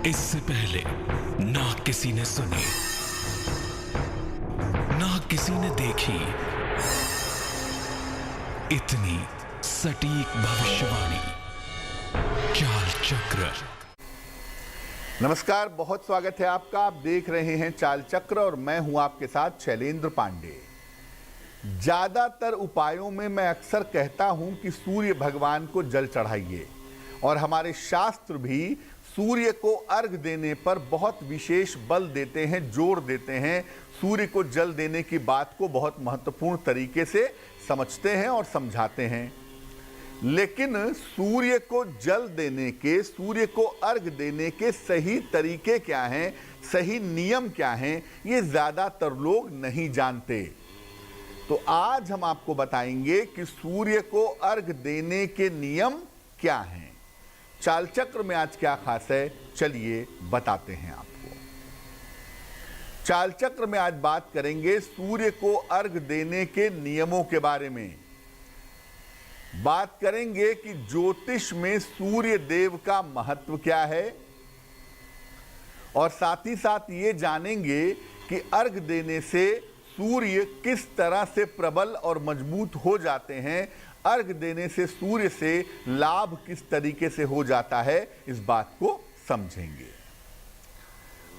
इससे पहले ना किसी ने सुनी, ना किसी ने देखी इतनी सटीक भविष्यवाणी। चाल चक्र। नमस्कार, बहुत स्वागत है आपका। आप देख रहे हैं चाल चक्र और मैं हूं आपके साथ शैलेंद्र पांडे। ज्यादातर उपायों में मैं अक्सर कहता हूं कि सूर्य भगवान को जल चढ़ाइए, और हमारे शास्त्र भी सूर्य को अर्घ देने पर बहुत विशेष बल देते हैं, जोर देते हैं। सूर्य को जल देने की बात को बहुत महत्वपूर्ण तरीके से समझते हैं और समझाते हैं। लेकिन सूर्य को जल देने के, सूर्य को अर्घ देने के सही तरीके क्या हैं, सही नियम क्या हैं, ये ज्यादातर लोग नहीं जानते। तो आज हम आपको बताएंगे कि सूर्य को अर्घ देने के नियम क्या हैं। चाल चक्र में आज क्या खास है, चलिए बताते हैं आपको। चाल चक्र में आज बात करेंगे सूर्य को अर्घ देने के नियमों के बारे में। बात करेंगे कि ज्योतिष में सूर्य देव का महत्व क्या है, और साथ ही साथ ये जानेंगे कि अर्घ देने से सूर्य किस तरह से प्रबल और मजबूत हो जाते हैं, अर्घ देने से सूर्य से लाभ किस तरीके से हो जाता है, इस बात को समझेंगे।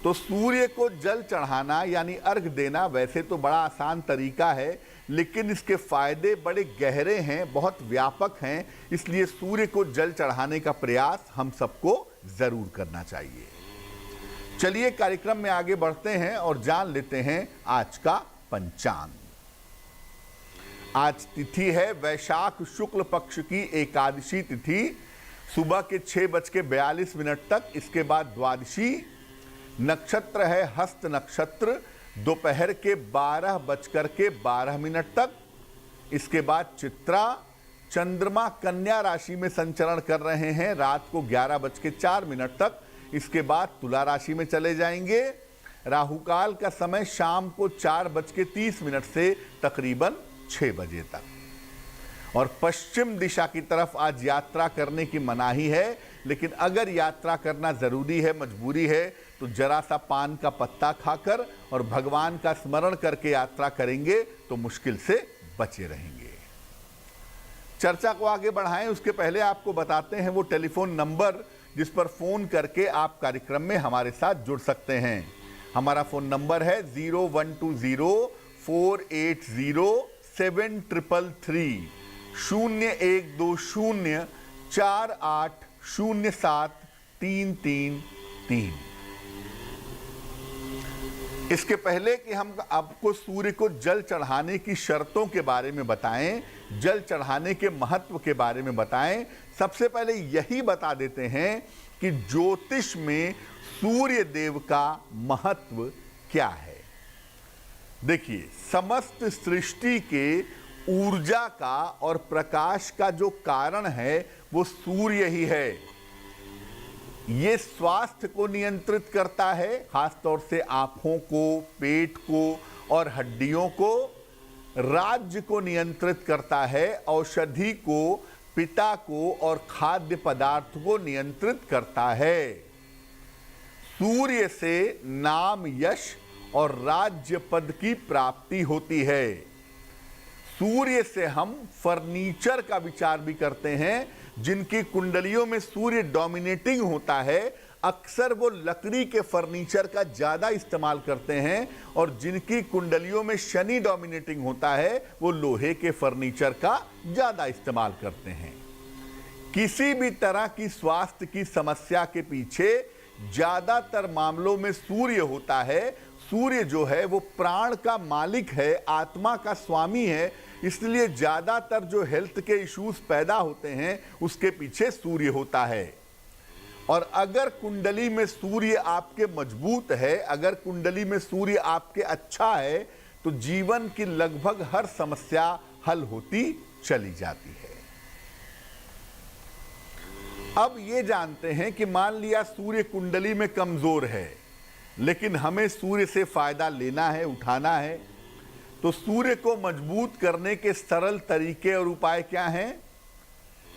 तो सूर्य को जल चढ़ाना यानी अर्घ देना वैसे तो बड़ा आसान तरीका है, लेकिन इसके फायदे बड़े गहरे हैं, बहुत व्यापक हैं। इसलिए सूर्य को जल चढ़ाने का प्रयास हम सबको जरूर करना चाहिए। चलिए कार्यक्रम में आगे बढ़ते हैं और जान लेते हैं आज का पंचांग। आज तिथि है वैशाख शुक्ल पक्ष की एकादशी तिथि, सुबह के 6:42 तक। इसके बाद द्वादशी। नक्षत्र है हस्त नक्षत्र, दोपहर के 12:12 तक। इसके बाद चित्रा। चंद्रमा कन्या राशि में संचरण कर रहे हैं रात को 11:04 तक। इसके बाद तुला राशि में चले जाएंगे। राहुकाल का समय शाम को 4:30 से तकरीबन 6 बजे तक। और पश्चिम दिशा की तरफ आज यात्रा करने की मनाही है, लेकिन अगर यात्रा करना जरूरी है, मजबूरी है, तो जरा सा पान का पत्ता खाकर और भगवान का स्मरण करके यात्रा करेंगे तो मुश्किल से बचे रहेंगे। चर्चा को आगे बढ़ाएं उसके पहले आपको बताते हैं वो टेलीफोन नंबर जिस पर फोन करके आप कार्यक्रम में हमारे साथ जुड़ सकते हैं। हमारा फोन नंबर है 0120-480-7333, 0120-4807-333। इसके पहले कि हम आपको सूर्य को जल चढ़ाने की शर्तों के बारे में बताएं, जल चढ़ाने के महत्व के बारे में बताएं, सबसे पहले यही बता देते हैं कि ज्योतिष में सूर्य देव का महत्व क्या है। देखिए, समस्त सृष्टि के ऊर्जा का और प्रकाश का जो कारण है वो सूर्य ही है। ये स्वास्थ्य को नियंत्रित करता है, खासतौर से आंखों को, पेट को और हड्डियों को। राज्य को नियंत्रित करता है, औषधि को, पिता को और खाद्य पदार्थ को नियंत्रित करता है। सूर्य से नाम, यश और राज्य पद की प्राप्ति होती है। सूर्य से हम फर्नीचर का विचार भी करते हैं। जिनकी कुंडलियों में सूर्य डोमिनेटिंग होता है, अक्सर वो लकड़ी के फर्नीचर का ज्यादा इस्तेमाल करते हैं, और जिनकी कुंडलियों में शनि डोमिनेटिंग होता है वो लोहे के फर्नीचर का ज्यादा इस्तेमाल करते हैं। किसी भी तरह की स्वास्थ्य की समस्या के पीछे ज्यादातर मामलों में सूर्य होता है। सूर्य जो है वो प्राण का मालिक है, आत्मा का स्वामी है। इसलिए ज्यादातर जो हेल्थ के इश्यूज पैदा होते हैं उसके पीछे सूर्य होता है। और अगर कुंडली में सूर्य आपके मजबूत है, अगर कुंडली में सूर्य आपके अच्छा है, तो जीवन की लगभग हर समस्या हल होती चली जाती है। अब ये जानते हैं कि मान लिया सूर्य कुंडली में कमजोर है, लेकिन हमें सूर्य से फायदा लेना है, उठाना है, तो सूर्य को मजबूत करने के सरल तरीके और उपाय क्या हैं?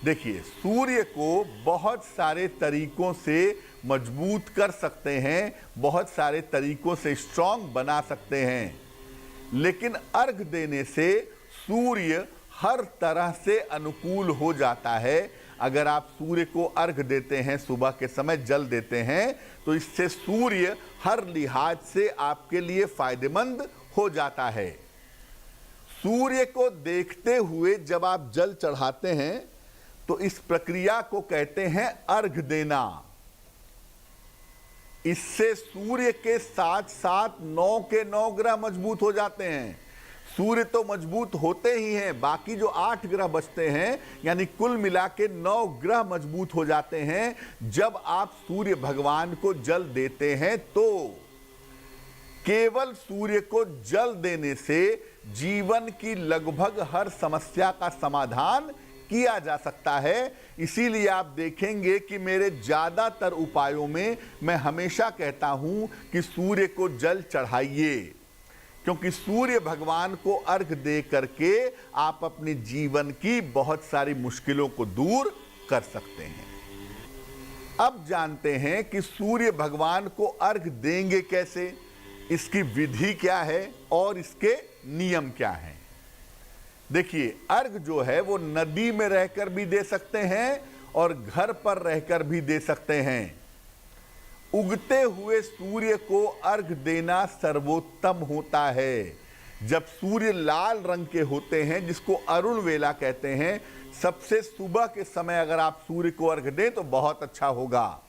देखिए, सूर्य को बहुत सारे तरीकों से मजबूत कर सकते हैं, बहुत सारे तरीकों से स्ट्रांग बना सकते हैं। लेकिन अर्घ देने से सूर्य हर तरह से अनुकूल हो जाता है। अगर आप सूर्य को अर्घ देते हैं, सुबह के समय जल देते हैं, तो इससे सूर्य हर लिहाज से आपके लिए फायदेमंद हो जाता है। सूर्य को देखते हुए जब आप जल चढ़ाते हैं तो इस प्रक्रिया को कहते हैं अर्घ देना। इससे सूर्य के साथ साथ 9 के 9 ग्रह मजबूत हो जाते हैं। सूर्य तो मजबूत होते ही हैं, बाकी जो 8 ग्रह बचते हैं, यानी कुल मिला के 9 ग्रह मजबूत हो जाते हैं जब आप सूर्य भगवान को जल देते हैं। तो केवल सूर्य को जल देने से जीवन की लगभग हर समस्या का समाधान किया जा सकता है। इसीलिए आप देखेंगे कि मेरे ज्यादातर उपायों में मैं हमेशा कहता हूं कि सूर्य को जल चढ़ाइए, क्योंकि सूर्य भगवान को अर्घ दे करके आप अपने जीवन की बहुत सारी मुश्किलों को दूर कर सकते हैं। अब जानते हैं कि सूर्य भगवान को अर्घ देंगे कैसे, इसकी विधि क्या है और इसके नियम क्या हैं। देखिए, अर्घ जो है वो नदी में रहकर भी दे सकते हैं और घर पर रहकर भी दे सकते हैं। उगते हुए सूर्य को अर्घ देना सर्वोत्तम होता है। जब सूर्य लाल रंग के होते हैं, जिसको अरुण वेला कहते हैं, सबसे सुबह के समय अगर आप सूर्य को अर्घ दें तो बहुत अच्छा होगा।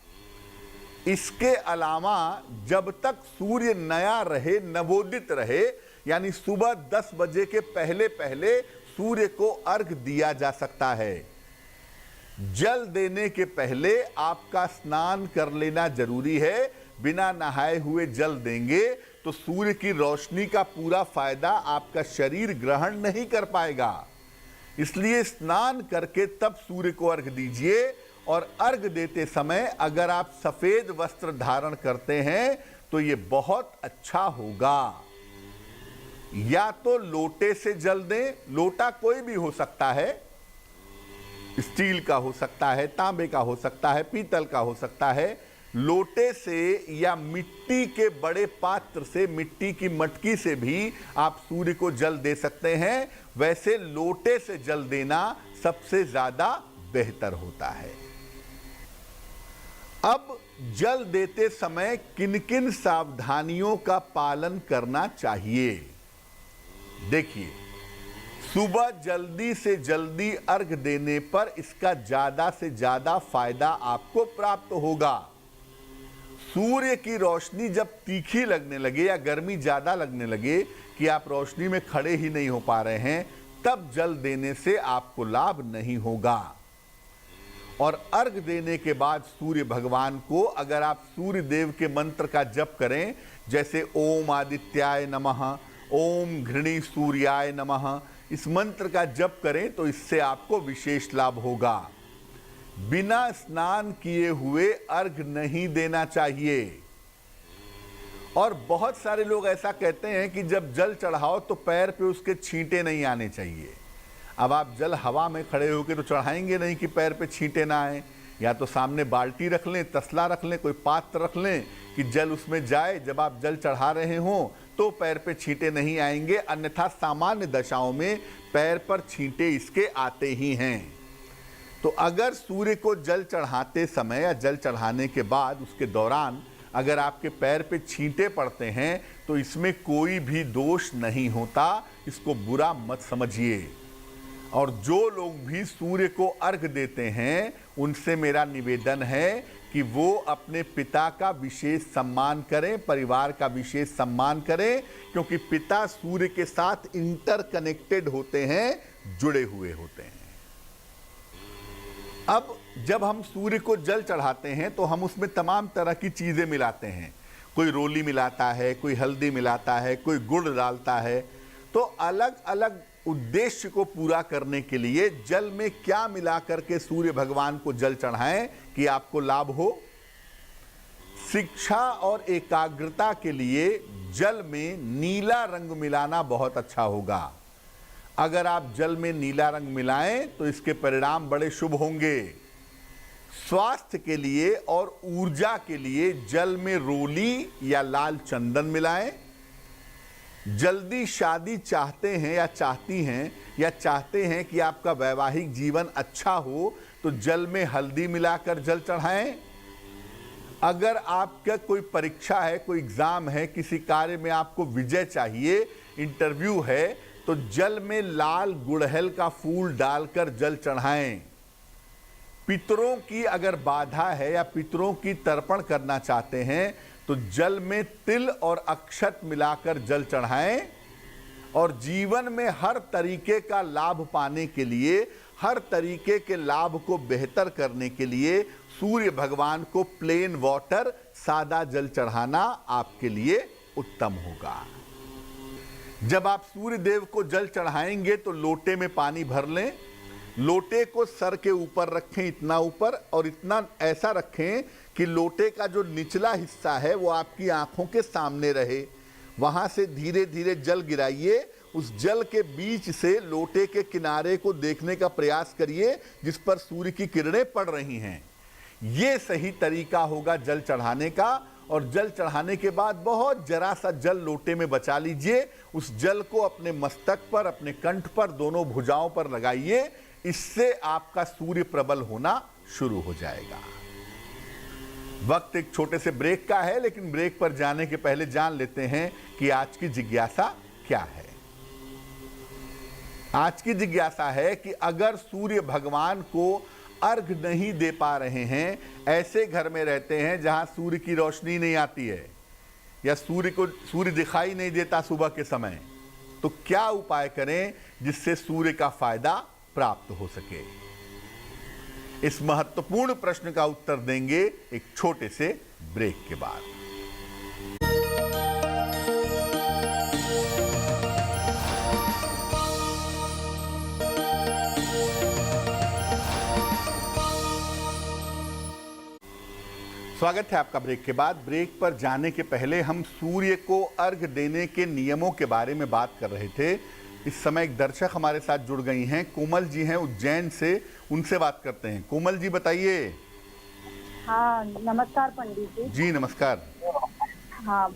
इसके अलावा जब तक सूर्य नया रहे, नवोदित रहे, यानी सुबह 10 बजे के पहले पहले सूर्य को अर्घ दिया जा सकता है। जल देने के पहले आपका स्नान कर लेना जरूरी है। बिना नहाए हुए जल देंगे तो सूर्य की रोशनी का पूरा फायदा आपका शरीर ग्रहण नहीं कर पाएगा। इसलिए स्नान करके तब सूर्य को अर्घ दीजिए। और अर्घ देते समय अगर आप सफेद वस्त्र धारण करते हैं तो ये बहुत अच्छा होगा। या तो लोटे से जल दें, लोटा कोई भी हो सकता है, स्टील का हो सकता है, तांबे का हो सकता है, पीतल का हो सकता है। लोटे से या मिट्टी के बड़े पात्र से, मिट्टी की मटकी से भी आप सूर्य को जल दे सकते हैं। वैसे लोटे से जल देना सबसे ज्यादा बेहतर होता है। अब जल देते समय किन किन सावधानियों का पालन करना चाहिए। देखिए, सुबह जल्दी से जल्दी अर्घ देने पर इसका ज्यादा से ज्यादा फायदा आपको प्राप्त होगा। सूर्य की रोशनी जब तीखी लगने लगे या गर्मी ज्यादा लगने लगे कि आप रोशनी में खड़े ही नहीं हो पा रहे हैं, तब जल देने से आपको लाभ नहीं होगा। और अर्घ देने के बाद सूर्य भगवान को अगर आप सूर्य देव के मंत्र का जप करें, जैसे ओम आदित्याय नमः, ओम घृणी सूर्याय नमः, इस मंत्र का जप करें तो इससे आपको विशेष लाभ होगा। बिना स्नान किए हुए अर्घ नहीं देना चाहिए। और बहुत सारे लोग ऐसा कहते हैं कि जब जल चढ़ाओ तो पैर पे उसके छींटे नहीं आने चाहिए। अब आप जल हवा में खड़े होकर तो चढ़ाएंगे नहीं कि पैर पे छींटे ना आए। या तो सामने बाल्टी रख लें, तसला रख लें, कोई पात्र रख लें कि जल उसमें जाए, जब आप जल चढ़ा रहे हों तो पैर पे छींटे नहीं आएंगे। अन्यथा सामान्य दशाओं में पैर पर छींटे इसके आते ही हैं। तो अगर सूर्य को जल चढ़ाते समय या जल चढ़ाने के बाद उसके दौरान अगर आपके पैर पे छींटे पड़ते हैं तो इसमें कोई भी दोष नहीं होता, इसको बुरा मत समझिए। और जो लोग भी सूर्य को अर्घ देते हैं उनसे मेरा निवेदन है कि वो अपने पिता का विशेष सम्मान करें, परिवार का विशेष सम्मान करें, क्योंकि पिता सूर्य के साथ इंटरकनेक्टेड होते हैं, जुड़े हुए होते हैं। अब जब हम सूर्य को जल चढ़ाते हैं तो हम उसमें तमाम तरह की चीजें मिलाते हैं। कोई रोली मिलाता है, कोई हल्दी मिलाता है, कोई गुड़ डालता है। तो अलग अलग उद्देश्य को पूरा करने के लिए जल में क्या मिला करके सूर्य भगवान को जल चढ़ाएं कि आपको लाभ हो। शिक्षा और एकाग्रता के लिए जल में नीला रंग मिलाना बहुत अच्छा होगा। अगर आप जल में नीला रंग मिलाएं तो इसके परिणाम बड़े शुभ होंगे। स्वास्थ्य के लिए और ऊर्जा के लिए जल में रोली या लाल चंदन मिलाएं। जल्दी शादी चाहते हैं या चाहती हैं या चाहते हैं कि आपका वैवाहिक जीवन अच्छा हो तो जल में हल्दी मिलाकर जल चढ़ाएं। अगर आपका कोई परीक्षा है, कोई एग्जाम है, किसी कार्य में आपको विजय चाहिए, इंटरव्यू है, तो जल में लाल गुड़हल का फूल डालकर जल चढ़ाएं। पितरों की अगर बाधा है या पितरों की तर्पण करना चाहते हैं तो जल में तिल और अक्षत मिलाकर जल चढ़ाएं। और जीवन में हर तरीके का लाभ पाने के लिए, हर तरीके के लाभ को बेहतर करने के लिए सूर्य भगवान को प्लेन वाटर, सादा जल चढ़ाना आपके लिए उत्तम होगा। जब आप सूर्य देव को जल चढ़ाएंगे तो लोटे में पानी भर लें। लोटे को सर के ऊपर रखें, इतना ऊपर, और इतना ऐसा रखें कि लोटे का जो निचला हिस्सा है वो आपकी आंखों के सामने रहे। वहां से धीरे धीरे जल गिराइए। उस जल के बीच से लोटे के किनारे को देखने का प्रयास करिए जिस पर सूर्य की किरणें पड़ रही हैं। ये सही तरीका होगा जल चढ़ाने का। और जल चढ़ाने के बाद बहुत जरा सा जल लोटे में बचा लीजिए। उस जल को अपने मस्तक पर, अपने कंठ पर, दोनों भुजाओं पर लगाइए। इससे आपका सूर्य प्रबल होना शुरू हो जाएगा। वक्त एक छोटे से ब्रेक का है, लेकिन ब्रेक पर जाने के पहले जान लेते हैं कि आज की जिज्ञासा क्या है। आज की जिज्ञासा है कि अगर सूर्य भगवान को अर्घ नहीं दे पा रहे हैं, ऐसे घर में रहते हैं जहां सूर्य की रोशनी नहीं आती है या सूर्य दिखाई नहीं देता सुबह के समय, तो क्या उपाय करें जिससे सूर्य का फायदा प्राप्त हो सके? इस महत्वपूर्ण प्रश्न का उत्तर देंगे एक छोटे से ब्रेक के बाद। स्वागत है आपका ब्रेक के बाद। ब्रेक पर जाने के पहले हम सूर्य को अर्घ देने के नियमों के बारे में बात कर रहे थे। इस समय एक दर्शक हमारे साथ जुड़ गई हैं, कोमल जी हैं उज्जैन से, उनसे बात करते हैं। कोमल जी बताइए। हाँ, नमस्कार पंडित जी। जी नमस्कार। हाँ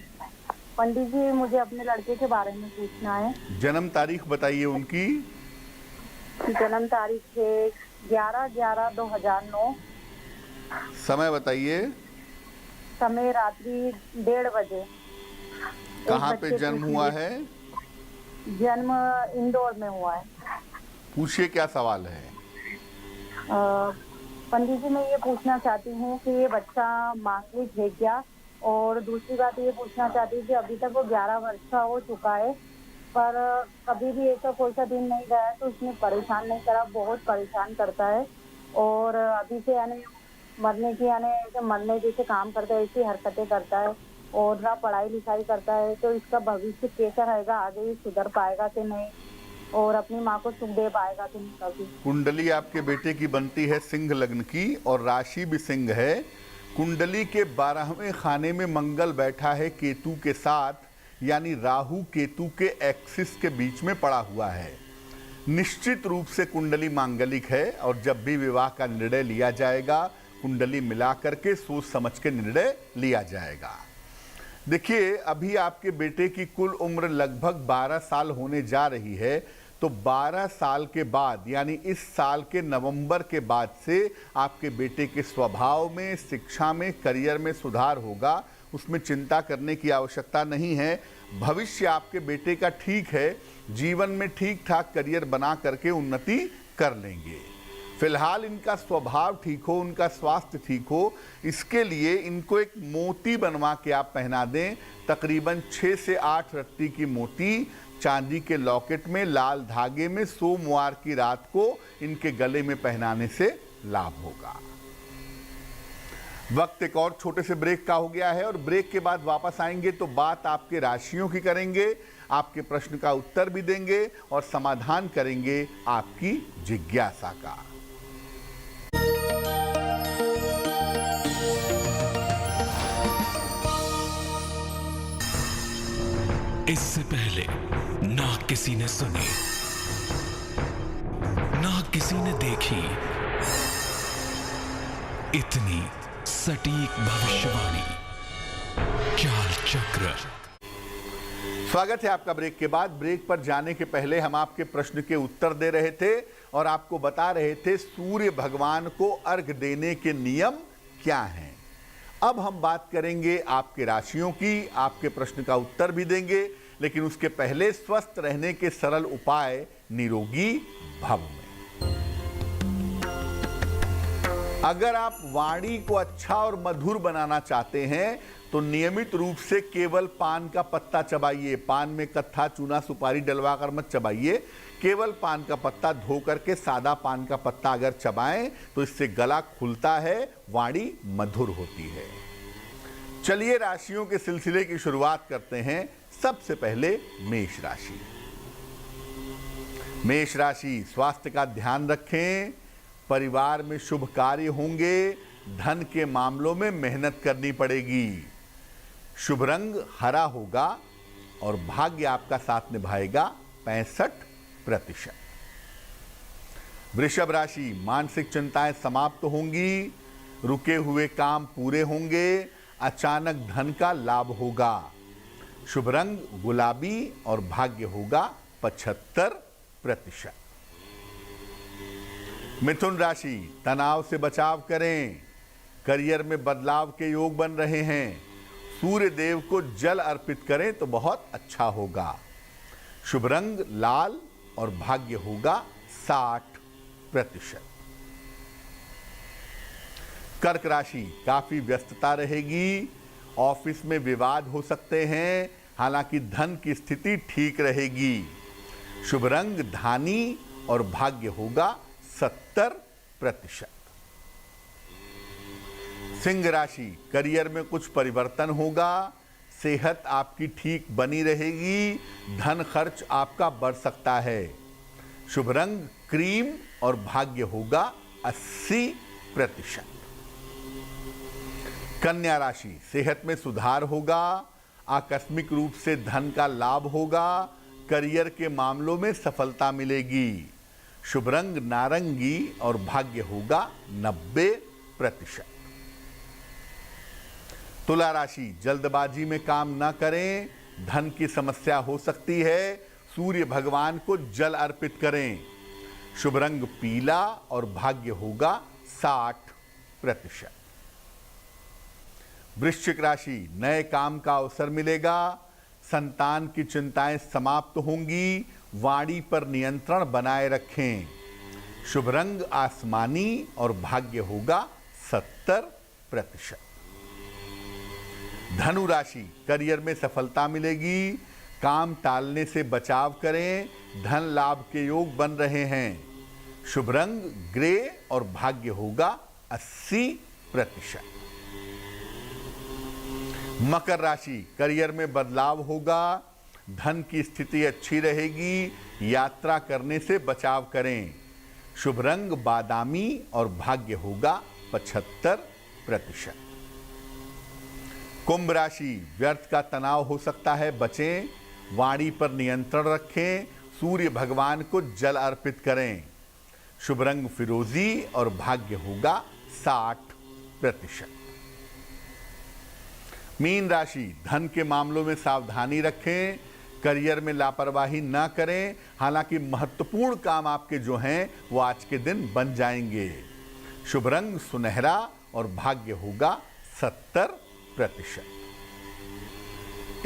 पंडित जी, मुझे अपने लड़के के बारे में पूछना है। जन्म तारीख बताइए उनकी। जन्म तारीख है 11/11/2009। समय बताइए। समय रात्रि 1:30 बजे। कहाँ पे जन्म हुआ है? जन्म इंदौर में हुआ है। पूछिए क्या सवाल है। पंडित जी, मैं ये पूछना चाहती हूँ कि ये बच्चा मांगलिक है क्या? और दूसरी बात ये पूछना चाहती हूँ कि अभी तक वो 11 वर्ष का हो चुका है, पर कभी भी ऐसा कोई सा दिन नहीं गया तो उसने परेशान नहीं करा, बहुत परेशान करता है। और अभी से यानी मरने जैसे काम करता है, ऐसी हरकतें करता है और ना पढ़ाई लिखाई करता है। तो इसका भविष्य कैसा रहेगा? आगे ये सुधर पाएगा कि नहीं? और अपनी माँ को सुख दे पाएगा कि नहीं कभी? कुंडली आपके बेटे की बनती है सिंह लग्न की और राशि भी सिंह है। कुंडली के 12वें खाने में मंगल बैठा है केतु के साथ, यानी राहु केतु के एक्सिस के बीच में पड़ा हुआ है। निश्चित रूप से कुंडली मांगलिक है और जब भी विवाह का निर्णय लिया जाएगा कुंडली मिला करके सोच समझ के निर्णय लिया जाएगा। देखिए, अभी आपके बेटे की कुल उम्र लगभग 12 साल होने जा रही है, तो 12 साल के बाद यानी इस साल के नवंबर के बाद से आपके बेटे के स्वभाव में, शिक्षा में, करियर में सुधार होगा। उसमें चिंता करने की आवश्यकता नहीं है। भविष्य आपके बेटे का ठीक है, जीवन में ठीक ठाक करियर बना करके उन्नति कर लेंगे। फिलहाल इनका स्वभाव ठीक हो, उनका स्वास्थ्य ठीक हो, इसके लिए इनको एक मोती बनवा के आप पहना दें। तकरीबन 6 से 8 रत्ती की मोती चांदी के लॉकेट में लाल धागे में सोमवार की रात को इनके गले में पहनाने से लाभ होगा। वक्त एक और छोटे से ब्रेक का हो गया है और ब्रेक के बाद वापस आएंगे तो बात आपके राशियों की करेंगे, आपके प्रश्न का उत्तर भी देंगे और समाधान करेंगे आपकी जिज्ञासा का। इससे पहले ना किसी ने सुनी, ना किसी ने देखी, इतनी सटीक भविष्यवाणी। चाल चक्र। स्वागत है आपका ब्रेक के बाद। ब्रेक पर जाने के पहले हम आपके प्रश्न के उत्तर दे रहे थे और आपको बता रहे थे सूर्य भगवान को अर्घ देने के नियम क्या हैं। अब हम बात करेंगे आपके राशियों की, आपके प्रश्न का उत्तर भी देंगे, लेकिन उसके पहले स्वस्थ रहने के सरल उपाय निरोगी भव में। अगर आप वाणी को अच्छा और मधुर बनाना चाहते हैं तो नियमित रूप से केवल पान का पत्ता चबाइए। पान में कत्था, चूना, सुपारी डलवाकर मत चबाइए। केवल पान का पत्ता धो करके सादा पान का पत्ता अगर चबाएं तो इससे गला खुलता है, वाणी मधुर होती है। चलिए राशियों के सिलसिले की शुरुआत करते हैं। सबसे पहले मेष राशि। मेष राशि, स्वास्थ्य का ध्यान रखें। परिवार में शुभ कार्य होंगे। धन के मामलों में मेहनत करनी पड़ेगी। शुभ रंग हरा होगा और भाग्य आपका साथ निभाएगा 65%। वृषभ राशि, मानसिक चिंताएं समाप्त होंगी। रुके हुए काम पूरे होंगे। अचानक धन का लाभ होगा। शुभ रंग गुलाबी और भाग्य होगा 75%। मिथुन राशि, तनाव से बचाव करें। करियर में बदलाव के योग बन रहे हैं। सूर्य देव को जल अर्पित करें तो बहुत अच्छा होगा। शुभ रंग लाल और भाग्य होगा 60%। कर्क राशि, काफी व्यस्तता रहेगी। ऑफिस में विवाद हो सकते हैं, हालांकि धन की स्थिति ठीक रहेगी। शुभ रंग धानी और भाग्य होगा 70%। सिंह राशि, करियर में कुछ परिवर्तन होगा। सेहत आपकी ठीक बनी रहेगी। धन खर्च आपका बढ़ सकता है। शुभ रंग क्रीम और भाग्य होगा 80%। कन्या राशि, सेहत में सुधार होगा। आकस्मिक रूप से धन का लाभ होगा। करियर के मामलों में सफलता मिलेगी। शुभ रंग नारंगी और भाग्य होगा 90%। तुला राशि, जल्दबाजी में काम न करें। धन की समस्या हो सकती है। सूर्य भगवान को जल अर्पित करें। शुभ रंग पीला और भाग्य होगा 60%। वृश्चिक राशि, नए काम का अवसर मिलेगा। संतान की चिंताएं समाप्त होंगी। वाणी पर नियंत्रण बनाए रखें। शुभ रंग आसमानी और भाग्य होगा 70%। धनु राशि, करियर में सफलता मिलेगी। काम टालने से बचाव करें। धन लाभ के योग बन रहे हैं। शुभ रंग ग्रे और भाग्य होगा 80%। मकर राशि, करियर में बदलाव होगा। धन की स्थिति अच्छी रहेगी। यात्रा करने से बचाव करें। शुभ रंग बादामी और भाग्य होगा 75%। कुंभ राशि, व्यर्थ का तनाव हो सकता है, बचें। वाणी पर नियंत्रण रखें। सूर्य भगवान को जल अर्पित करें। शुभ रंग फिरोजी और भाग्य होगा 60%। मीन राशि, धन के मामलों में सावधानी रखें। करियर में लापरवाही ना करें। हालांकि महत्वपूर्ण काम आपके जो हैं वो आज के दिन बन जाएंगे। शुभ रंग सुनहरा और भाग्य होगा 70%।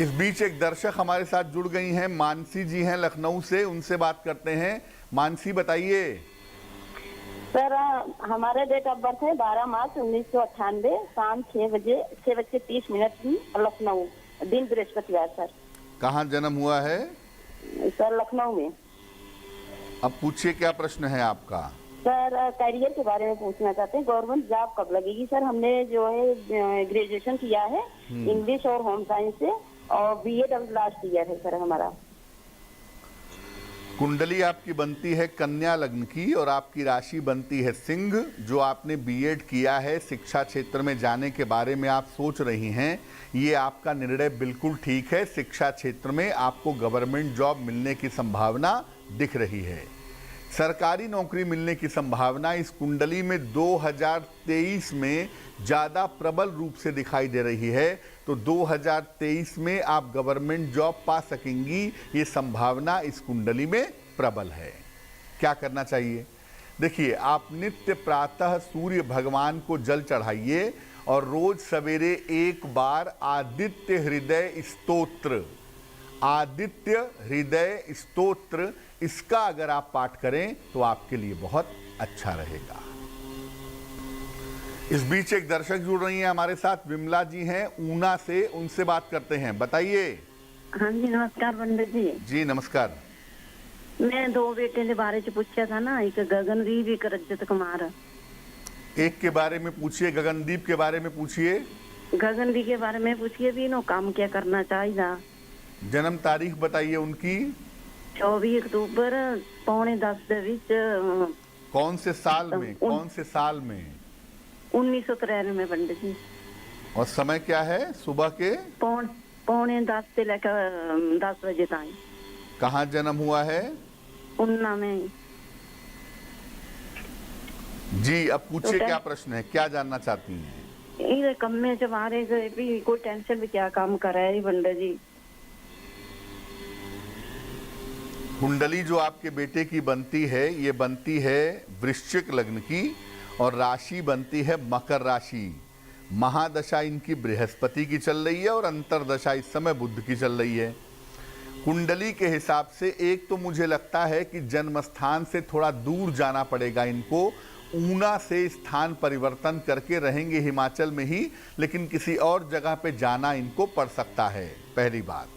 इस बीच एक दर्शक हमारे साथ जुड़ गई हैं, मानसी जी हैं लखनऊ से। उनसे बात करते हैं। मानसी, बताइए। सर, हमारा डेट ऑफ बर्थ है 12 मार्च 1998, शाम 6:30 लखनऊ, दिन बृहस्पतिवार। सर, कहाँ जन्म हुआ है? सर, लखनऊ में। अब पूछिए, क्या प्रश्न है आपका? सर, करियर के बारे में पूछना चाहते हैं। गवर्नमेंट जॉब कब लगेगी? सर, हमने जो है ग्रेजुएशन किया है इंग्लिश और होम साइंस से, और बीएड अब लास्ट ईयर है सर हमारा। कुंडली आपकी बनती है कन्या लग्न की और आपकी राशि बनती है सिंह। जो आपने बीएड किया है, शिक्षा क्षेत्र में जाने के बारे में आप सोच रही हैं, ये आपका निर्णय बिल्कुल ठीक है। शिक्षा क्षेत्र में आपको गवर्नमेंट जॉब मिलने की संभावना दिख रही है। सरकारी नौकरी मिलने की संभावना इस कुंडली में 2023 में ज़्यादा प्रबल रूप से दिखाई दे रही है। तो 2023 में आप गवर्नमेंट जॉब पा सकेंगी, ये संभावना इस कुंडली में प्रबल है। क्या करना चाहिए? देखिए, आप नित्य प्रातः सूर्य भगवान को जल चढ़ाइए और रोज सवेरे एक बार आदित्य हृदय स्तोत्र इसका अगर आप पाठ करें तो आपके लिए बहुत अच्छा रहेगा। इस बीच एक दर्शक जुड़ रही हैं हमारे साथ, विमला जी हैं ऊना से, उनसे बात करते हैं। बताइए। हाँ जी, नमस्कार पंडित जी। जी नमस्कार। मैं दो बेटे के बारे में पूछा था ना, एक गगनदीप, एक रजत कुमार। एक के बारे में पूछिए, गगनदीप के बारे में पूछिए। गगनदीप के बारे में पूछिए भी नो, काम क्या करना चाहिए। जन्म तारीख बताइए उनकी। 24 अक्टूबर 9:10 कौन से साल में? 1993 पंडित जी। और समय क्या है? सुबह के 9:45 से लेकर 10 बजे तक। कहाँ जन्म हुआ है? ऊना में। जी, अब पूछिए क्या प्रश्न है, क्या जानना चाहती हैं? ये कम में जब आ रहे भी कोई टेंशन भी क्या काम कर रहा है पंडित जी। कुंडली जो आपके बेटे की बनती है, ये बनती है वृश्चिक लग्न की और राशि बनती है मकर राशि। महादशा इनकी बृहस्पति की चल रही है और अंतरदशा इस समय बुध की चल रही है। कुंडली के हिसाब से एक तो मुझे लगता है कि जन्म स्थान से थोड़ा दूर जाना पड़ेगा इनको। ऊना से स्थान परिवर्तन करके रहेंगे हिमाचल में ही, लेकिन किसी और जगह पे जाना इनको पड़ सकता है, पहली बात।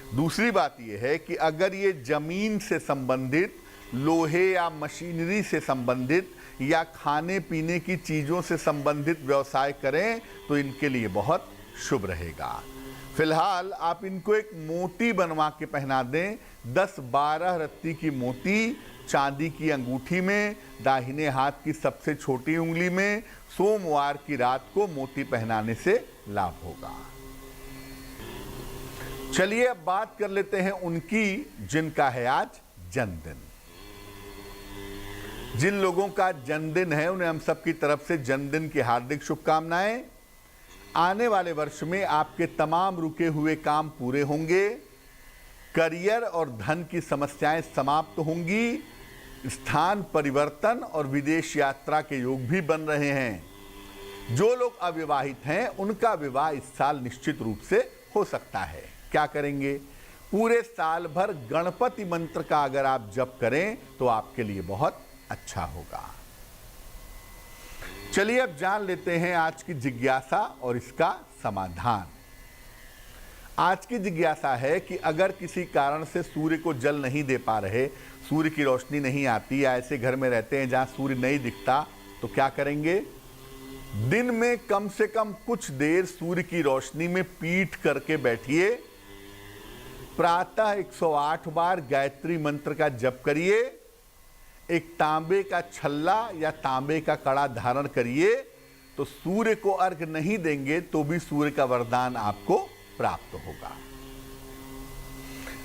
दूसरी बात यह है कि अगर ये जमीन से संबंधित, लोहे या मशीनरी से संबंधित या खाने पीने की चीज़ों से संबंधित व्यवसाय करें तो इनके लिए बहुत शुभ रहेगा। फिलहाल आप इनको एक मोती बनवा के पहना दें, 10-12 रत्ती की मोती चांदी की अंगूठी में, दाहिने हाथ की सबसे छोटी उंगली में, सोमवार की रात को मोती पहनाने से लाभ होगा। चलिए अब बात कर लेते हैं उनकी जिनका है आज जन्मदिन। जिन लोगों का जन्मदिन है उन्हें हम सबकी तरफ से जन्मदिन की हार्दिक शुभकामनाएं। आने वाले वर्ष में आपके तमाम रुके हुए काम पूरे होंगे, करियर और धन की समस्याएं समाप्त होंगी, स्थान परिवर्तन और विदेश यात्रा के योग भी बन रहे हैं। जो लोग अविवाहित हैं उनका विवाह इस साल निश्चित रूप से हो सकता है। क्या करेंगे? पूरे साल भर गणपति मंत्र का अगर आप जप करें तो आपके लिए बहुत अच्छा होगा। चलिए अब जान लेते हैं आज की जिज्ञासा और इसका समाधान। आज की जिज्ञासा है कि अगर किसी कारण से सूर्य को जल नहीं दे पा रहे, सूर्य की रोशनी नहीं आती या ऐसे घर में रहते हैं जहां सूर्य नहीं दिखता, तो क्या करेंगे? दिन में कम से कम कुछ देर सूर्य की रोशनी में पीठ करके बैठिए, प्रातः 108 बार गायत्री मंत्र का जप करिए, एक तांबे का छल्ला या तांबे का कड़ा धारण करिए, तो सूर्य को अर्घ नहीं देंगे तो भी सूर्य का वरदान आपको प्राप्त होगा।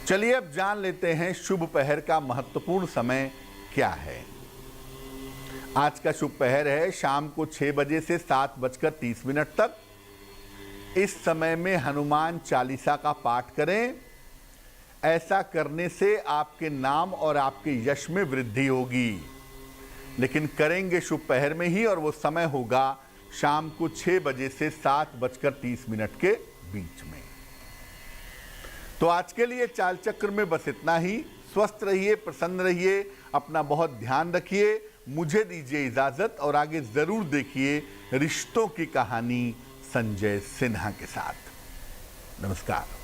चलिए अब जान लेते हैं शुभ पहर का महत्वपूर्ण समय क्या है। आज का शुभ पहर है शाम को 6 बजे से 7:30 तक। इस समय में हनुमान चालीसा का पाठ करें। ऐसा करने से आपके नाम और आपके यश में वृद्धि होगी, लेकिन करेंगे शुभ पहर में ही, और वो समय होगा शाम को 6 बजे से 7:30 के बीच में। तो आज के लिए चाल चक्र में बस इतना ही। स्वस्थ रहिए, प्रसन्न रहिए, अपना बहुत ध्यान रखिए। मुझे दीजिए इजाजत और आगे जरूर देखिए रिश्तों की कहानी संजय सिन्हा के साथ। नमस्कार।